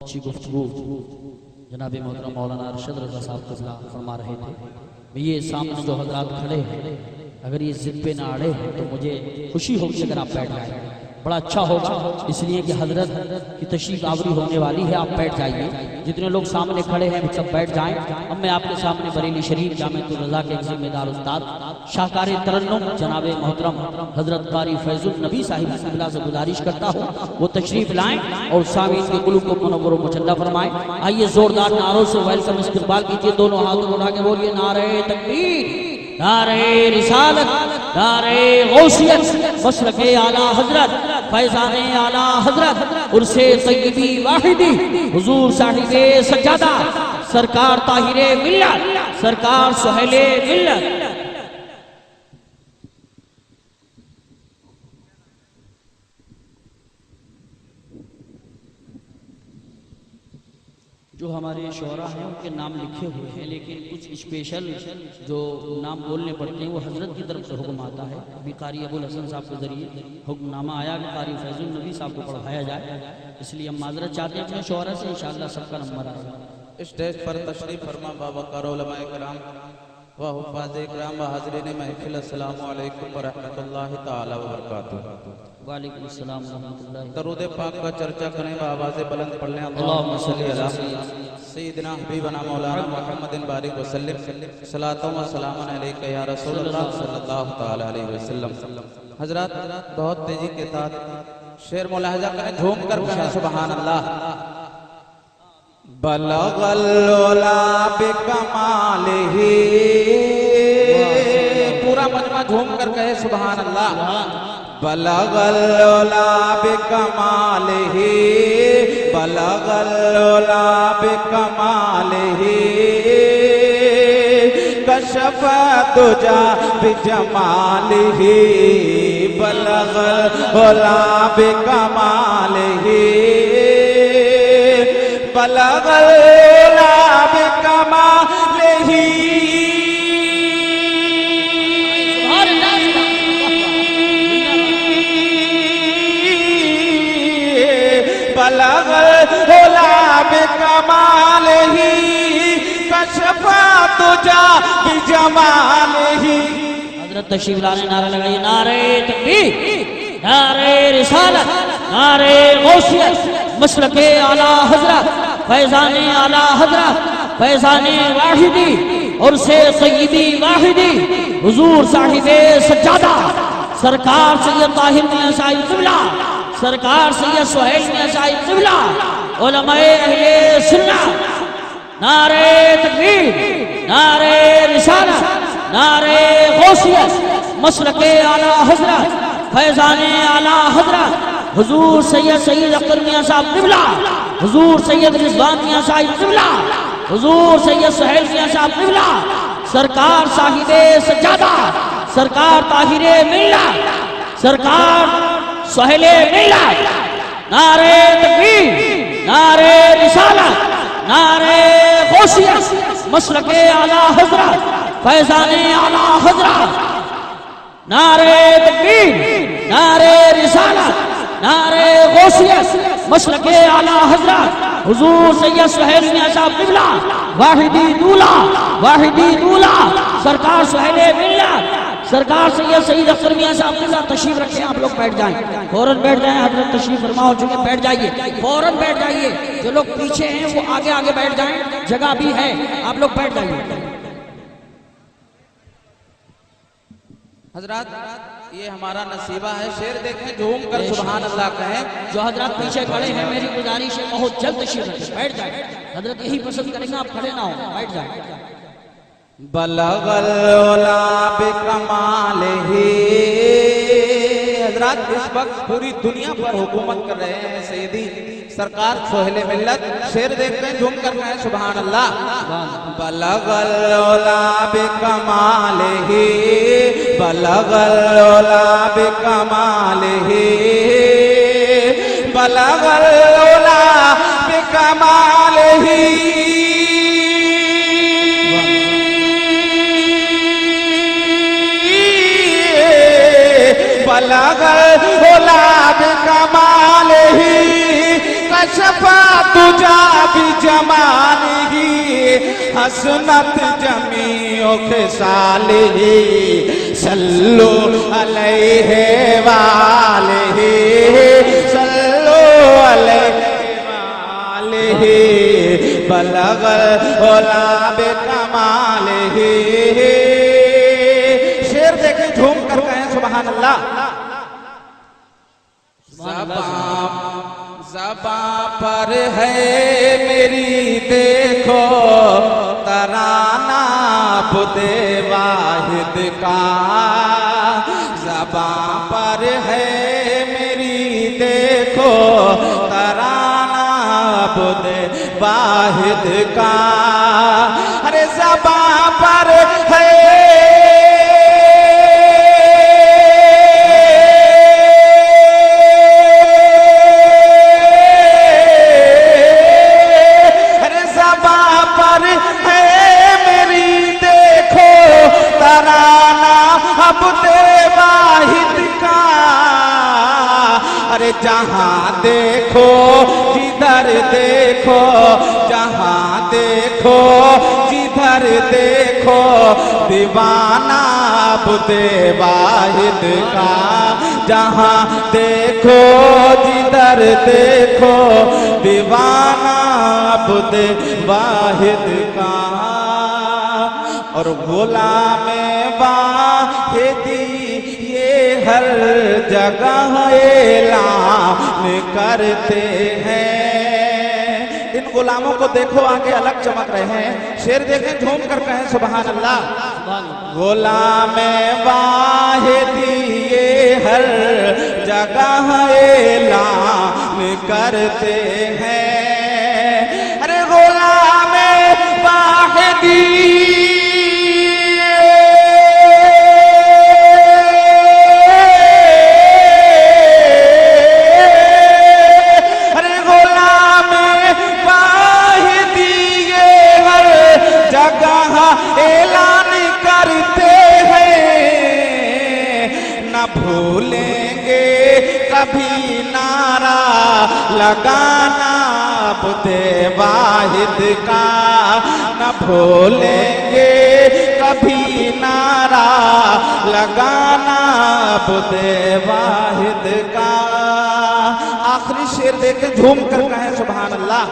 अच्छी गुफ्तगू जनाब मोहतरम मौलाना अरशद रज़ा साहब क़िबला फरमा रहे थे। ये सामने जो हजरात खड़े हैं, अगर ये जिद पे ना अड़े हैं तो मुझे खुशी होगी अगर आप बैठ जाएं, बड़ा अच्छा होगा। इसलिए कि हजरत की तशरीफ आवरी होने वाली है, आप बैठ जाइए। जितने लोग सामने खड़े हैं सब बैठ जाएं। अब मैं आपके सामने बरेली शरीफ जामिअतुर रज़ा के जिम्मेदार उस्ताद शाहकार तरन्नुम जनाब मोहतरम हजरत कारी फैजुल नबी साहिब क़िबला से गुजारिश करता हूँ वो तशरीफ लाएं और सामीन के कुलूब को मुनव्वर व मुचल्ला फरमाएं। आइए जोरदार नारों से वेलकम इस्तकबाल कीजिए। दोनों हाथों को उठा के बोलिए नारे तकबीर, नारे रिसालत, नारे गौसियत, मसलके आला हजरत, फैज़ाने आला हजरत, उर्से तय्यबी वाहिदी, हुजूर साहिबे सज्जादा, सरकार ताहिरे मिल्लत, सरकार सुहेले मिल्लत। जो हमारे शोरा हैं उनके नाम लिखे हुए हैं, लेकिन कुछ स्पेशल जो नाम बोलने पड़ते हैं वो हजरत की तरफ से हुक्म आता है। अभी कारी अबुल हसन साहब के जरिए हुक्मनामा आया कि कारी फैजुल नबी साहब को पढ़ाया जाए, इसलिए हम माजरत चाहते हैं अपने शोरा से, इंशाअल्लाह सबका नंबर आएगा। स्टेज पर तशरीफ फरमा बाबा उलमाए किराम व हुफ़ाज़े किराम व हाज़रीन महफ़िल, अस्सलामु अलैकुम व रहमतुल्लाहि तआला व बरकातुहू। वालेकुम अस्सलाम व रहमतुल्लाहि। दरूद पाक का चर्चा करें, आवाज़ बुलंद पढ़ लें। अल्लाहुम्मा सल्ली अला सय्यिदिना हबीबना मौलाना मुहम्मदिन बारिक व सल्लिम सलातुन व सलामुन अलैका या रसूलल्लाह सल्लल्लाहु तआला अलैहि वसल्लम। हज़रात बहुत तेजी के साथ शेर मुलाहजा करें, झूम कर कहें सुभान अल्लाह। बलगल उला बिकमालिही, पूरा मजमा झूम कर कहे सुभान अल्लाह। बलगल उला बिकमालिही, बलगल उला बिकमालिही, कशफ दुजा बिजमालिही, बलगल उला बिकमालिही, बलगल उला बिकमालिही, बलगल उला बिकमालिही, कशफ दुजा बिजमालिही। हजरत तशरीफ लाने नारा लगाइए, नारे तकबीर, नारे रिसालत, नारे गौसियत, मसलके आला हजरत, फैज़ाने आला हजरत, फैज़ाने वाहिदी, उर्से तय्यबी वाहिदी, हुजूर साहिबे सज्जादा, सरकार सैयद ताहिर मियां साहिब क़िबला, सरकार सैयद सुहेल मियां साहिब क़िबला, उलमाए अहले सुन्नत। नारे तकबीर, नारे रिसालत, नारे गौसियत, मसलके आला हजरत, फैज़ाने आला हजरत, हुजूर सैयद अख्तर मियां साहब क़िबला, हुजूर सैयद रिज़वान मियां साहिब क़िबला, हुजूर सैयद सुहेल मियां साहब क़िबला, सरकार साहिबे सज्जादा, सरकार ताहिरे मिल्लत, सरकार सुहेले मिल्लत। नारे तकबीर, नारे रिसालत, नारे गौसियत, मसलके आला हजरत, फैज़ाने आला हजरत। नारे तकबीर, नारे रिसालत, नारे गौसियत, मसलके आला हजरत, हुजूर सैयद सुहेल मियां साहब क़िबला, वाहिदी दूल्हा, वाहिदी दूल्हा, सरकार सुहेले मिल्लत, सरकार सैयद अख्तर मियां साहब क़िबला। तशरीफ रखें, आप लोग बैठ जाएं, फौरन बैठ जाएं। हजरत तशरीफ फरमा हो चुके, बैठ जाइए, फौरन बैठ जाइए। जो लोग पीछे हैं वो आगे आगे बैठ जाएं, जगह भी है, आप लोग बैठ जाइए। हजरात ये हमारा नसीबा है, शेर देखें, झूम कर सुभान अल्लाह कहें। जो हजरात पीछे खड़े हैं मेरी गुजारिश है बहुत जल्द तशरीफ रखें, बैठ जाए। हजरत यही पसंद करेंगे आप खड़े ना हो, बैठ जाए। बलगल उला बिकमालिही, हजरात इस वक्त पूरी दुनिया पर हुकूमत कर रहे हैं सैयदी सरकार सोहेले मिल्लत। शेर देख रहे हैं, झूम कर रहे हैं सुभान अल्लाह। बलगल उला बिकमालिही, बलगल उला बिकमालिही, बलगल उला बिकमालिही, बलगल उला बिकमालिही, अशफा तुझा भी जमानी हसनत जमीओ के साले सल्लो अलैहि वाले सल्लो अलैहि वाले बलगल ओला बेकमाले। शेर देखें झूम कर कहें सुभान अल्लाह। ज़बां पर है मेरी देखो तराना खुदे वाहिद का। ज़बां पर है मेरी देखो तराना खुदे वाहिद का। अरे ज़बां पर है जहाँ देखो जिधर देखो जहाँ देखो जिधर देखो दीवाना बुदे वाहिद का। जहाँ देखो जिधर देखो दीवाना बुदे वाहिद का। और गुलाम वाहिदी ये हर जगह ऐलान करते हैं। इन गुलामों को देखो आगे अलग चमक रहे हैं। शेर देखें झूम कर कहें सुभान अल्लाह। गुलाम वाहिदी ये हर जगह ऐलान करते हैं। अरे गुलाम वाहिदी ऐलान करते हैं। न भूलेंगे कभी नारा लगाना बुदे वाहिद का। न भूलेंगे कभी नारा लगाना बुदे वाहिद का। आखिरी शेर देखे झूम कर कहें सुभान अल्लाह।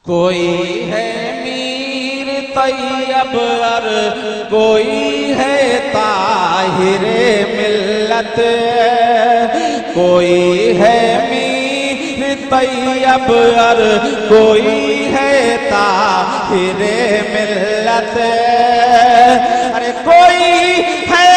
कोई है तैयब और कोई है ताहिरे मिल्लत। कोई है मीर तैयब और कोई है ताहिरे मिल्लत। अरे कोई है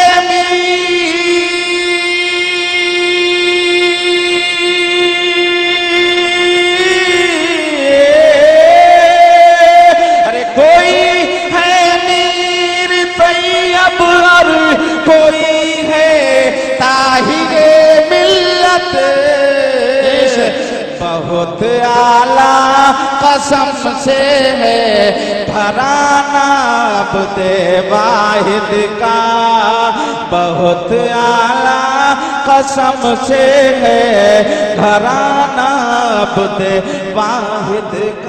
कोई है ताहिरे मिल्लत। बहुत आला कसम से है घराना बुदे वाहिद का। बहुत आला कसम से है घराना बुदे वाहिद का।